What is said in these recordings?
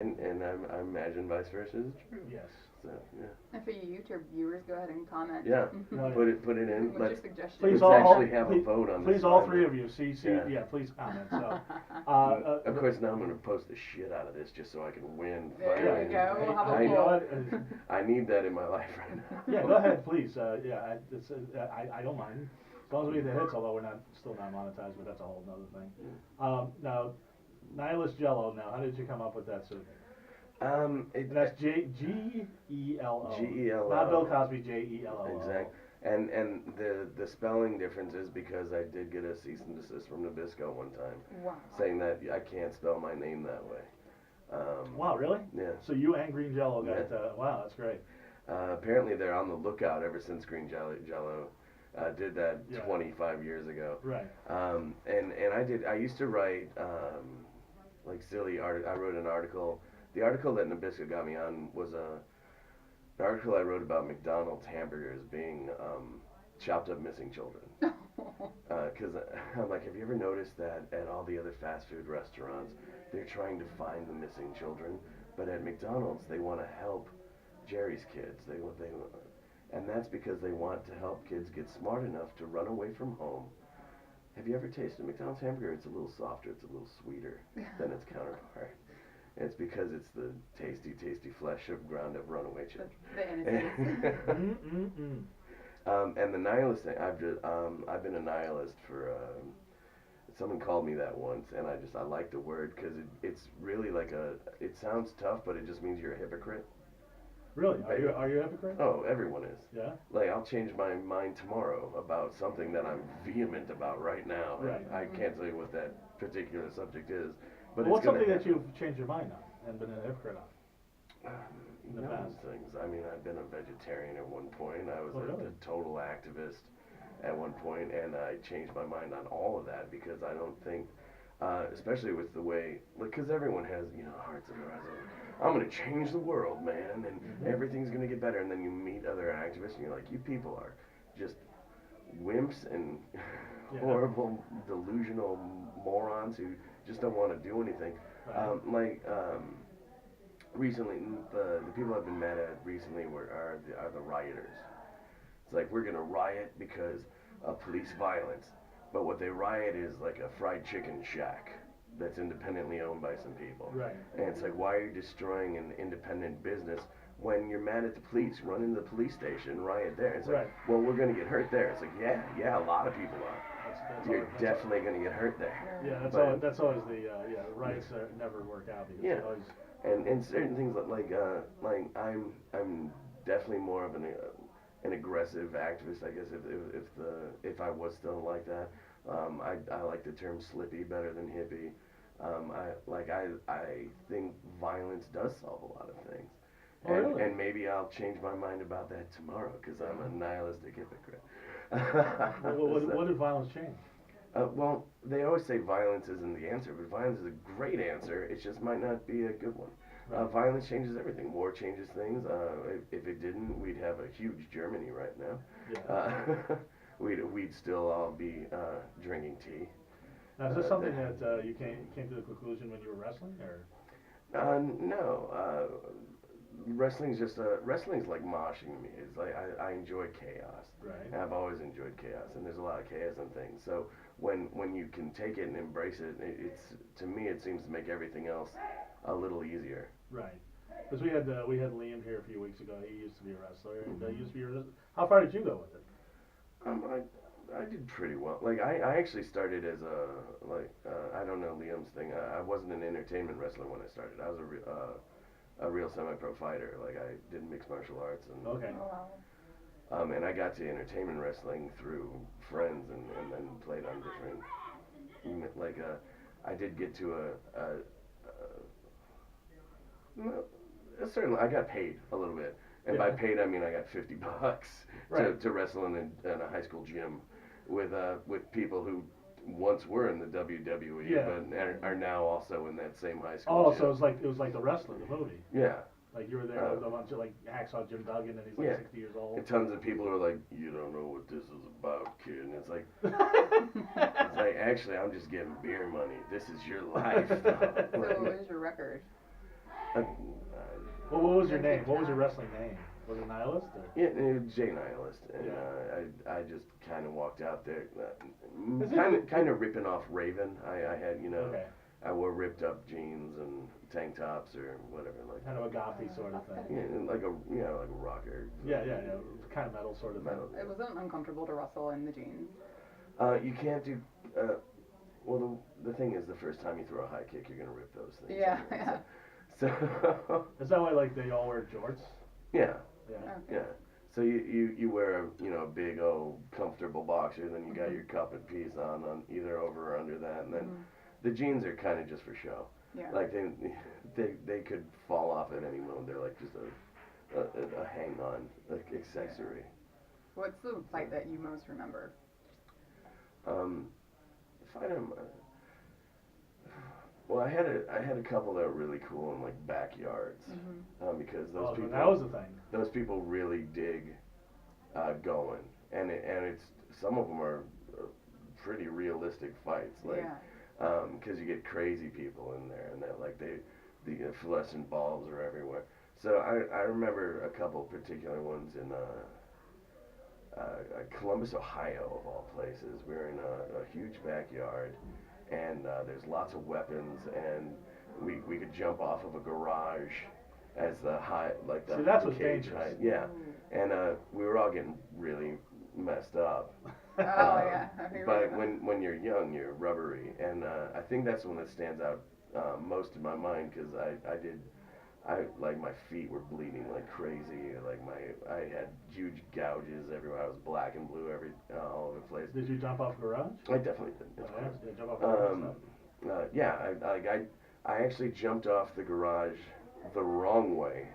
And I imagine vice versa is true. Yes. So yeah. And for you YouTube viewers, go ahead and comment. Yeah. No, Put it in. What's your suggestion? Please Let's all, actually have a vote on this. please all three finally. of you, yeah, please comment. So, Of course, now I'm gonna post the shit out of this just so I can win. There you go. Hey, How about you know poll? what? I need that in my life right now. Yeah, go ahead, please. I don't mind. As long as we get the hits, although we're still not monetized, but that's a whole nother thing. Now, Nihilist Gelo. Now, how did you come up with that suit? And that's Gelo. Gelo. Not Bill Cosby. Gelo. Exactly. And the spelling difference is because I did get a cease and desist from Nabisco one time, Wow. saying that I can't spell my name that way. Wow, really? Yeah. So you and Green Jello got Yeah. wow, that's great. Apparently they're on the lookout ever since Green Jello did that Yeah. 25 years ago. Right. And I used to write like silly art. I wrote an article. The article that Nabisco got me on was an article I wrote about McDonald's hamburgers being chopped up missing children. Because I'm like, have you ever noticed that at all the other fast food restaurants, they're trying to find the missing children, but at McDonald's they want to help Jerry's kids. And that's because they want to help kids get smart enough to run away from home. Have you ever tasted a McDonald's hamburger? It's a little softer, it's a little sweeter than its counterpart. It's because it's the tasty, tasty flesh of ground-up runaway children. The innocence. And the nihilist thing, I've been a nihilist for. Someone called me that once, and I like the word because it's really like it sounds tough, but it just means you're a hypocrite. Really? Are you a hypocrite? Oh, everyone is. Yeah. Like I'll change my mind tomorrow about something that I'm vehement about right now. Right. I can't tell you what that particular subject is, but Well, it's what's something gonna that you've changed your mind on and been a hypocrite on? In the Those past. things. I mean, I've been a vegetarian at one point. I was really? a total activist at one point, and I changed my mind on all of that because I don't think, especially with the way, because everyone has, hearts in their eyes. I'm gonna change the world, man, and everything's gonna get better. And then you meet other activists, and you're like, you people are just wimps and Yeah. horrible, delusional morons who just don't want to do anything. Right. Recently, the people I've been mad at recently are the rioters. It's like we're gonna riot because of police violence, but what they riot is like a fried chicken shack that's independently owned by some people. Right. And it's like, why are you destroying an independent business when you're mad at the police? Run into the police station, riot there. It's like, Right. well, we're gonna get hurt there. It's like, yeah, a lot of people are. You're definitely gonna get hurt there. Yeah, that's always the riots never work out because Yeah. always, And certain things like I'm definitely more of an aggressive activist, I guess, if I was still like that. I like the term slippy better than hippie. I think violence does solve a lot of things. Oh, really? And maybe I'll change my mind about that tomorrow because I'm a nihilistic hypocrite. what did violence change? Well, they always say violence isn't the answer, but violence is a great answer. It just might not be a good one. Right. Violence changes everything. War changes things. If it didn't, we'd have a huge Germany right now. Yeah. We'd still all be drinking tea. Now, is this something that you came to the conclusion when you were wrestling, or? No. Wrestling's like moshing to me. It's like I enjoy chaos. Right. And I've always enjoyed chaos, and there's a lot of chaos in things. So when you can take it and embrace it, it's to me it seems to make everything else a little easier. Right. Because we had Liam here a few weeks ago. He used to be a wrestler. And used to be how far did you go with it? I did pretty well. Like I actually started as I don't know Liam's thing. I wasn't an entertainment wrestler when I started. I was a real semi-pro fighter. Like I did mixed martial arts and Okay. Oh, wow. and I got to entertainment wrestling through friends and then played on different I did get to certainly I got paid a little bit. And by paid I mean I got $50 Right. to wrestle in a high school gym with people who once were in the WWE Yeah. but are now also in that same high school Oh, gym. so it was like The Wrestler, the movie. Yeah. Like you were there with a bunch of like Hacksaw Jim Duggan, and he's like Yeah. 60 years old. And tons of people are like, you don't know what this is about, kid. And it's like actually, I'm just getting beer money. This is your life. So what is your record? Uh, Well, what was your name? What was your wrestling name? Was it Nihilist? Or? yeah, Jay Nihilist, and Yeah. I just kind of walked out there, Is kind of ripping off Raven. I had Okay. I wore ripped up jeans and tank tops or whatever, like Kind of a gothy sort of thing. yeah, and like a like a rocker. Yeah, kind of metal sort of thing. Metal. It wasn't uncomfortable to wrestle in the jeans. You can't do. Well, the thing is, the first time you throw a high kick, you're gonna rip those things. Yeah, anyway, yeah. So. Is that why like they all wear jorts? Yeah. Yeah. Okay. Yeah. So you wear a big old comfortable boxer, then you got your cup and piece on either over or under that, and then the jeans are kind of just for show. Yeah. Like they could fall off at any moment. They're like just a hang on accessory. What's the fight that you most remember? Fight 'em. Well, I had a couple that were really cool in like backyards, because those people. That was the thing. Those people really dig going, and it's some of them are pretty realistic fights, like because you get crazy people in there, and that like the fluorescent bulbs are everywhere. So I remember a couple particular ones in Columbus, Ohio, of all places. We were in a huge backyard, and there's lots of weapons, and we could jump off of a garage as the high, like the, See, that's the what's cage dangerous. height. Yeah, and we were all getting really messed up. Oh yeah. I But remember when you're young, you're rubbery, and I think that's the one that stands out most in my mind, because I like my feet were bleeding like crazy, like I had huge gouges everywhere. I was black and blue all over the place. Did you jump off a garage? I definitely did. Oh, Of yeah? course. Did you jump off a garage? Yeah, I actually jumped off the garage the wrong way,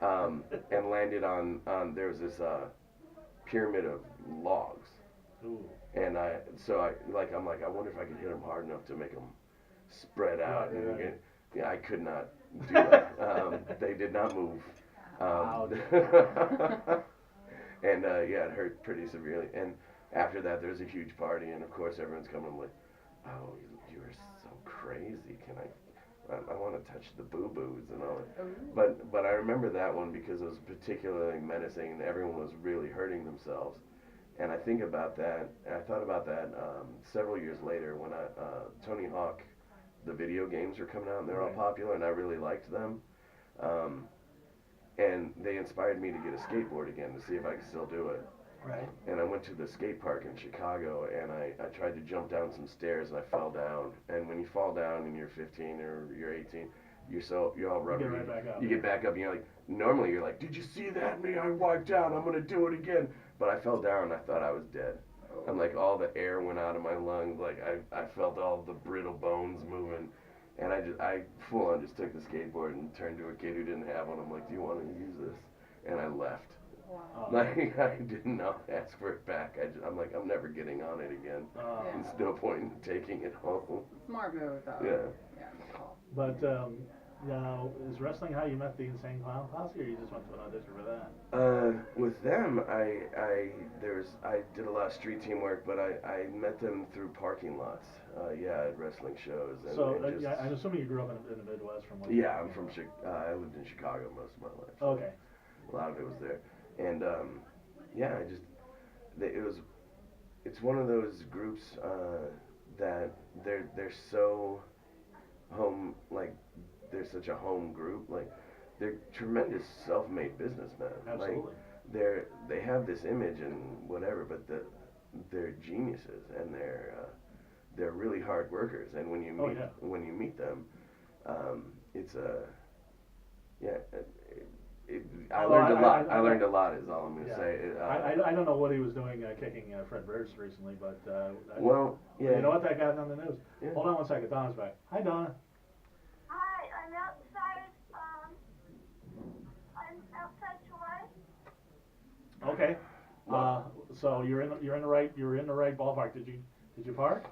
and landed on there was this pyramid of logs, Ooh. and I'm like I wonder if I could hit them hard enough to make them spread out. Yeah, And yeah. yeah, I could not do that. They did not move. Ouch. And yeah, it hurt pretty severely. And after that, there's a huge party, and of course everyone's coming. I'm like, oh, you are so crazy. Can I want to touch the boo-boos and all that. Ooh. But I remember that one because it was particularly menacing, and everyone was really hurting themselves. And I think about that, and I thought about that several years later when Tony Hawk, the video games were coming out, and they're all Right. popular, and I really liked them. And they inspired me to get a skateboard again to see if I could still do it. Right. And I went to the skate park in Chicago, and I tried to jump down some stairs, and I fell down. And when you fall down and you're 15 or you're 18, you're all rubbery. right back up. You get back up, and you're like, normally you're like, did you see that? Me, I wiped out. I'm gonna do it again. But I fell down, and I thought I was dead. And like all the air went out of my lungs. Like I felt all the brittle bones moving. And I full on just took the skateboard and turned to a kid who didn't have one. I'm like, do you want to use this? And I left. Wow. Like, I did not ask for it back. I'm like, I'm never getting on it again. Oh. Yeah. There's no point in taking it home. Smart move though. Yeah. Yeah. Good call. But now, is wrestling how you met the Insane Clown Posse, or you just went to an audition for that? With them, I did a lot of street team work, but I met them through parking lots. At wrestling shows. And, So, and just, yeah, I'm assuming you grew up in the Midwest from what yeah, I'm from I lived in Chicago most of my life. So Okay. a lot of it was there. And yeah, it's one of those groups that they're so home, like they're such a home group, like they're tremendous self-made businessmen. Absolutely. Like they have this image and whatever, but they're geniuses, and they're really hard workers. And when you meet them, it's I learned a lot is all I'm gonna say. I don't know what he was doing kicking Fred Burris recently, but well, yeah. you know what, that got on the news. Yeah. Hold on one second, Donna's back. Hi, Donna. Hi, I'm outside. I'm outside July. Okay. So you're in the right ballpark. Did you park?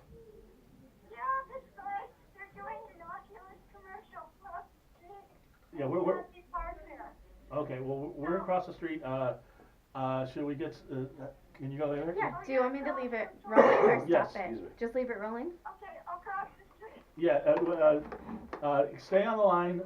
Yeah, this guy. They're doing an Oculus commercial. Yeah, we're okay. Well, we're across the street. Should we get? Can you go there? Yeah. Do you want me to leave it rolling or Yes. stop it? Excuse me. Just leave it rolling? Okay, I'll cross the street. Yeah, stay on the line,